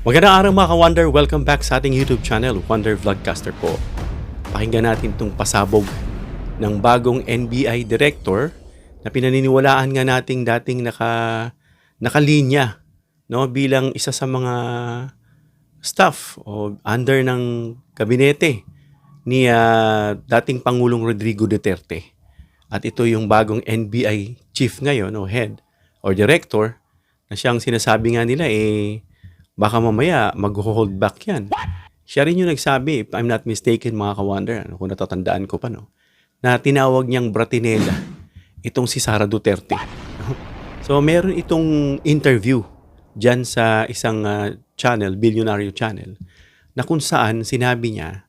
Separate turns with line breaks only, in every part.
Magandang araw mga ka-Wonder! Welcome back sa ating YouTube channel, Wonder Vlogcaster po. Pakinggan natin itong pasabog ng bagong NBI Director na pinaniniwalaan nga nating dating nakalinya, no, bilang isa sa mga staff o under ng kabinete ni dating Pangulong Rodrigo Duterte. At ito yung bagong NBI Chief ngayon o Head or Director na siyang sinasabi nga nila baka mamaya mag-hold back yan. Siya rin yung nagsabi, if I'm not mistaken mga ka-Wonder, kung natatandaan ko pa, no, na tinawag niyang bratinela itong si Sara Duterte. So meron itong interview dyan sa isang channel, Billionaire Channel, na kung saan sinabi niya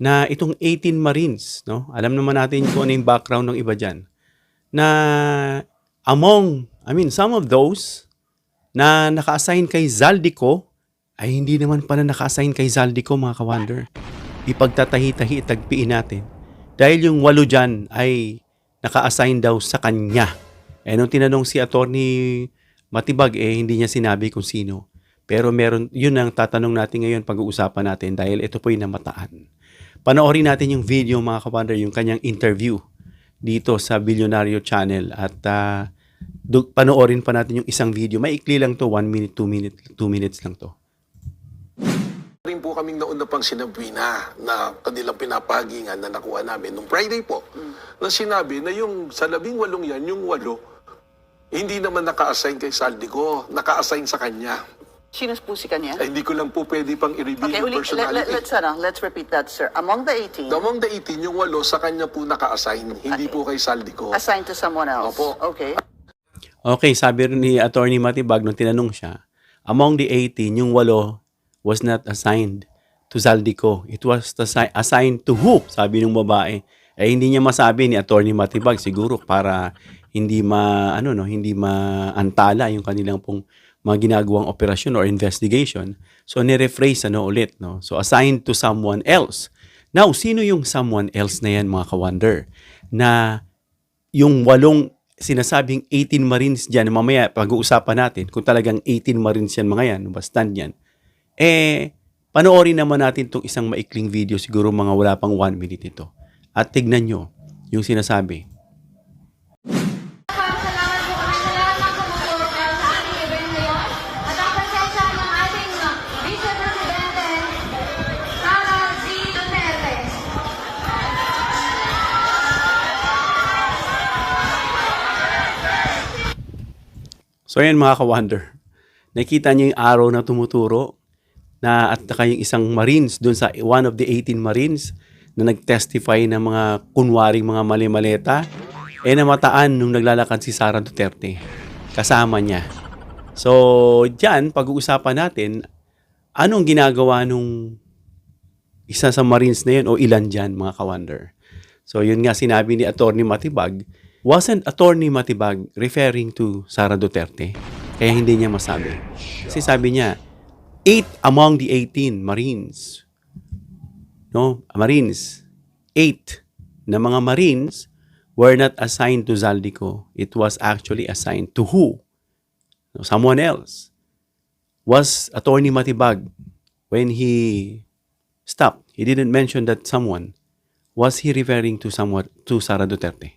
na itong 18 Marines, no, alam naman natin kung ano yung background ng iba dyan, na some of those na naka-assign kay Zaldico ay hindi naman pala naka-assign kay Zaldico mga ka-Wonder. Ipagtatahi-tahi, tagpiin natin. Dahil yung 8 dyan ay naka-assign daw sa kanya. Nung tinanong si Attorney Matibag, hindi niya sinabi kung sino. Pero yun ang tatanong natin ngayon, pag-uusapan natin dahil ito po yung namataan. Panoorin natin yung video mga ka-Wonder, yung kanyang interview dito sa Billionaire Channel at panoorin pa natin yung isang video. Maikli lang to, 1 minute, 2 minutes lang to.
Rin po kaming nauna pang sinabi na kanilang pinapagingan na nakuha namin nung Friday po, na sinabi na yung sa 18 yan, yung 8, hindi naman naka-assign kay Zaldico, naka-assign sa kanya.
Sino po si kanya?
Hindi ko lang po pwede pang i-reveal
Okay,
yung personality.
let's repeat that, sir. Among the 18,
Among the 18, yung 8 sa kanya po naka-assign, hindi po kay Zaldico.
assigned to someone else.
Opo.
Okay.
Okay, sabi rin ni Attorney Matibag nung tinanong siya, among the 18, yung 8 was not assigned to Zaldico. It was assigned to who? Sabi ng babae. Hindi niya masabi ni Attorney Matibag siguro para hindi maantala yung kanilang pong mga ginagawang operasyon or investigation. So ni-rephrase ulit, no? So assigned to someone else. Now, sino yung someone else na yan mga ka-Wonder? Na yung 8 sinasabing 18 Marines dyan, mamaya pag-uusapan natin kung talagang 18 Marines yan mga yan, bastan yan. Panoorin naman natin itong isang maikling video, siguro mga wala pang 1 minute ito. At tignan nyo yung sinasabi. So yan mga ka-Wonder, nakita niyo yung arrow na tumuturo at saka yung isang Marines doon sa one of the 18 Marines na nag-testify ng mga kunwaring mga mali-maleta, namataan nung naglalakad si Sara Duterte kasama niya. So dyan, pag-uusapan natin, anong ginagawa nung isa sa Marines na yun o ilan dyan mga ka-Wonder. So yun nga sinabi ni Attorney Matibag, wasn't Attorney Matibag referring to Sara Duterte? Kaya hindi niya masabi. Kasi sabi niya, 8 among the 18 Marines. No? Marines. 8 na mga Marines were not assigned to Zaldico. It was actually assigned to who? No, someone else. Was Attorney Matibag, when he stopped, he didn't mention that someone. Was he referring to Sara Duterte?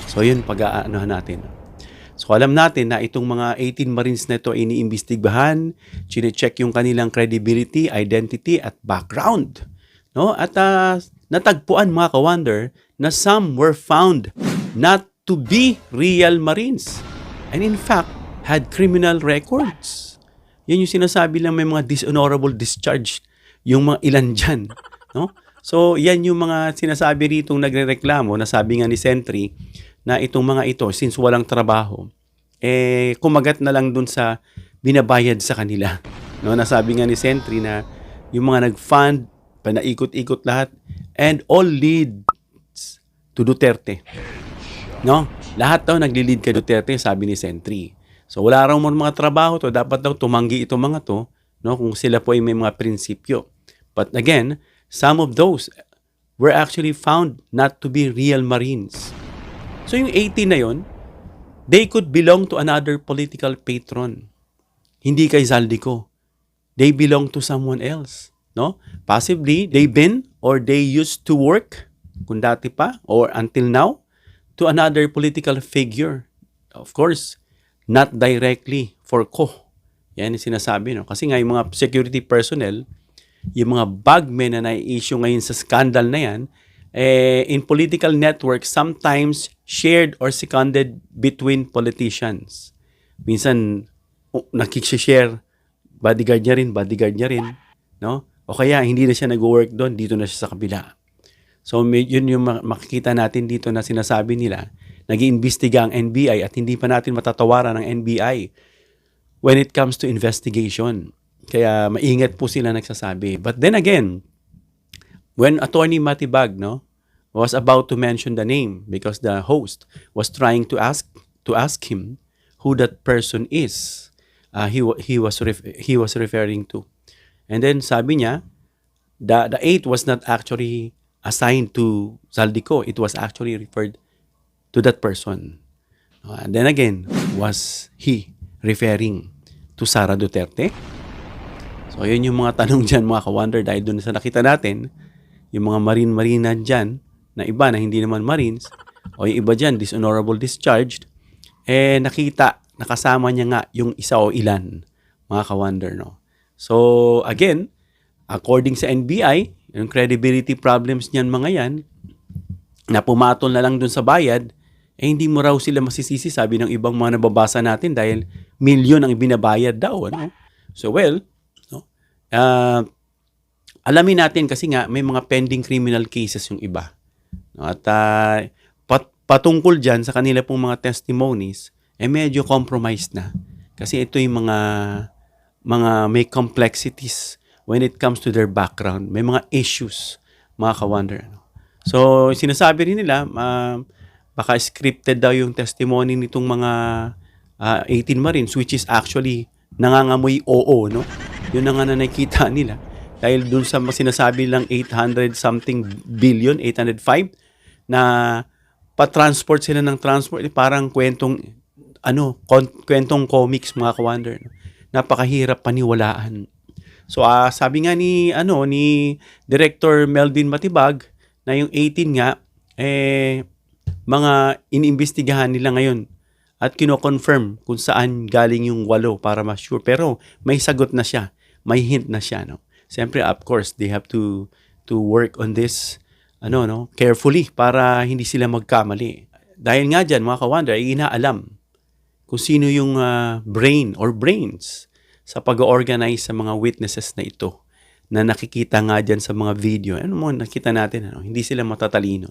So yun, pag-aanohan natin. So alam natin na itong mga 18 Marines na ito ay iniimbestigahan, chine-check yung kanilang credibility, identity at background. No? At natagpuan mga ka-Wonder na some were found not to be real Marines. And in fact, had criminal records. Yan yung sinasabi lang may mga dishonorable discharge yung mga ilan dyan. No? So yan yung mga sinasabi rito nagrereklamo na sabi nga ni Sentry, na itong mga ito, since walang trabaho, kumagat na lang dun sa binabayad sa kanila. No, nasabi nga ni Sentry na yung mga nag-fund, panaikot-ikot lahat, and all leads to Duterte. No? Lahat daw nagli-lead kay Duterte, sabi ni Sentry. So wala raw mga trabaho to, dapat daw tumanggi itong mga to, no, kung sila po ay may mga prinsipyo. But again, some of those were actually found not to be real Marines. So yung 18 na yon, they could belong to another political patron. Hindi kay Zaldico. they belong to someone else, no? Possibly they've been or they used to work kung dati pa or until now to another political figure. Of course, not directly for Ko. Yan yung sinasabi, no? Kasi nga yung mga security personnel, yung mga bagmen na nai-issue ngayon sa scandal na yan, in political networks, sometimes shared or seconded between politicians. Minsan, nakikishare, bodyguard niya rin, no? O kaya, hindi na siya nag-work doon, dito na siya sa kabila. So, yun yung makikita natin dito na sinasabi nila, nag-iimbestiga ang NBI at hindi pa natin matatawaran ng NBI when it comes to investigation. Kaya maingat po sila nagsasabi. But then again, when Attorney Matibag, no, was about to mention the name because the host was trying to ask him who that person is, he was referring to. And then sabi niya, the 8 was not actually assigned to Zaldico. It was actually referred to that person. And then again, was he referring to Sara Duterte? So, yun yung mga tanong dyan, mga ka-wonder, dahil doon sa nakita natin, yung mga marine-marina dyan, na iba na hindi naman marines, o yung iba dyan, dishonorable discharged, nakasama niya nga yung isa o ilan, mga ka-wonder, no? So, again, according sa NBI, yung credibility problems niyan mga yan, na pumatol na lang doon sa bayad, hindi mo raw sila masisisi, sabi ng ibang mga nababasa natin, dahil milyon ang binabayad daw, ano? So, well, alamin natin kasi nga may mga pending criminal cases yung iba. At patungkol dyan sa kanila pong mga testimonies, medyo compromised na. Kasi ito yung mga may complexities when it comes to their background. May mga issues, mga ka-wonder. So, sinasabi rin nila, baka scripted daw yung testimony nitong mga 18 Marines, which is actually nangangamoy oo, no? Yun na nga na nakikita nila. Dahil dun sa sinasabi lang 800 something billion, 805, na pa-transport sila ng transport, parang kwentong comics, mga ka-wonder. No? Napakahirap paniwalaan. So, sabi nga ni Director Melvin Matibag, na yung 18 nga, mga iniimbestigahan nila ngayon at kino-confirm kung saan galing yung 8 para ma-sure. Pero may sagot na siya. May hint na siya, no? Siyempre, of course, they have to work on this, carefully para hindi sila magkamali. Dahil nga dyan, mga ka-wonder, ay inaalam kung sino yung brain or brains sa pag-organize sa mga witnesses na ito na nakikita nga dyan sa mga video. Nakita natin, hindi sila matatalino.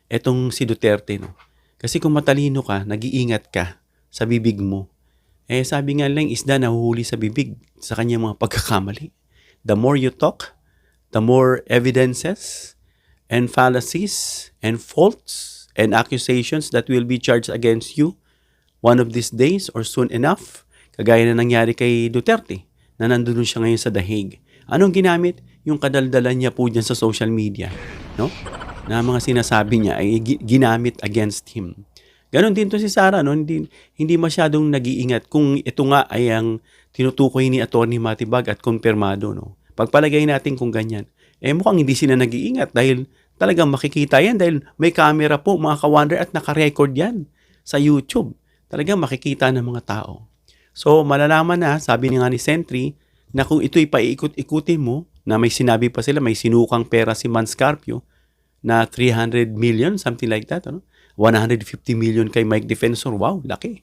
Etong si Duterte, no? Kasi kung matalino ka, nag-iingat ka sa bibig mo. Sabi nga lang, isda nahuhuli sa bibig sa kanyang mga pagkakamali. The more you talk, the more evidences and fallacies and faults and accusations that will be charged against you one of these days or soon enough, kagaya na nangyari kay Duterte, na nandun siya ngayon sa The Hague. Anong ginamit? Yung kadaldalan niya po dyan sa social media, no? Na mga sinasabi niya ay ginamit against him. Ganon din to si Sara, no? Hindi masyadong nag-iingat kung ito nga ay ang tinutukoy ni Atty. Matibag at kumpirmado, no? Pagpalagay natin kung ganyan. Mukhang hindi sila nag-iingat dahil talagang makikita yan dahil may camera po, mga ka-wonder, at naka-record yan sa YouTube. Talagang makikita ng mga tao. So, malalaman na, sabi nga ni Sentry, na kung ito'y paikot-ikutin mo, na may sinabi pa sila, may sinukang pera si Man Scarpio na 300 million, something like that, ano? 150 million kay Mike Defensor. Wow, laki.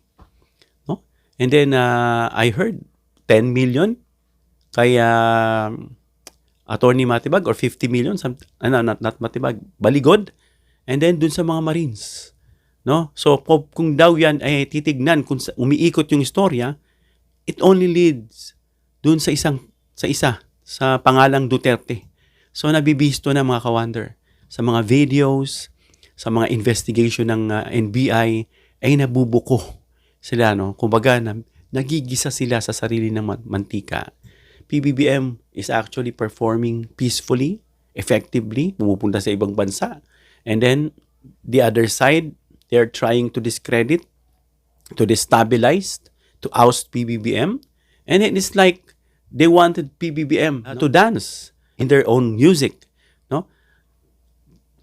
No? And then, I heard 10 million kay Atty. Matibag or 50 million, not Matibag, Baligod. And then, dun sa mga Marines. No? So, kung daw yan ay titignan, kung umiikot yung istorya, it only leads dun sa sa pangalang Duterte. So, nabibisto na, mga ka-wonder, sa mga videos, sa mga investigation ng NBI, ay nabubuko sila, no? Kumbaga, nagigisa sila sa sarili ng mantika. PBBM is actually performing peacefully, effectively, pumupunta sa ibang bansa. And then, the other side, they're trying to discredit, to destabilize, to oust PBBM. And it is like They wanted PBBM to dance in their own music. No?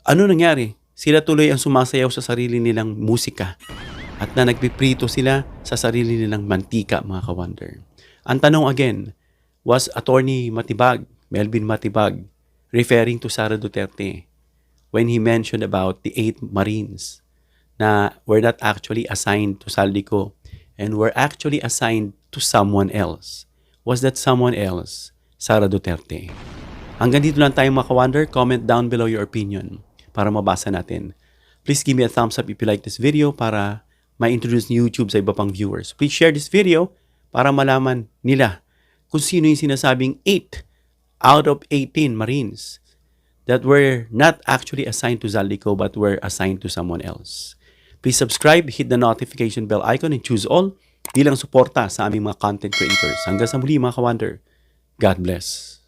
Ano nangyari? Sila tuloy ang sumasayaw sa sarili nilang musika at na nagpiprito sila sa sarili nilang mantika, mga ka-wonder. Ang tanong again, was Attorney Matibag, Melvin Matibag, referring to Sara Duterte when he mentioned about the 8 Marines na were not actually assigned to Saldico and were actually assigned to someone else? Was that someone else Sara Duterte? Hanggang dito lang tayo, mga ka-wonder. Comment down below your opinion para mabasa natin. Please give me a thumbs up if you like this video para ma-introduce ni YouTube sa iba pang viewers. Please share this video para malaman nila kung sino yung sinasabing 8 out of 18 Marines that were not actually assigned to Zaldico but were assigned to someone else. Please subscribe, hit the notification bell icon, and choose all bilang suporta sa aming mga content creators. Hanggang sa muli, mga ka-wonder. God bless.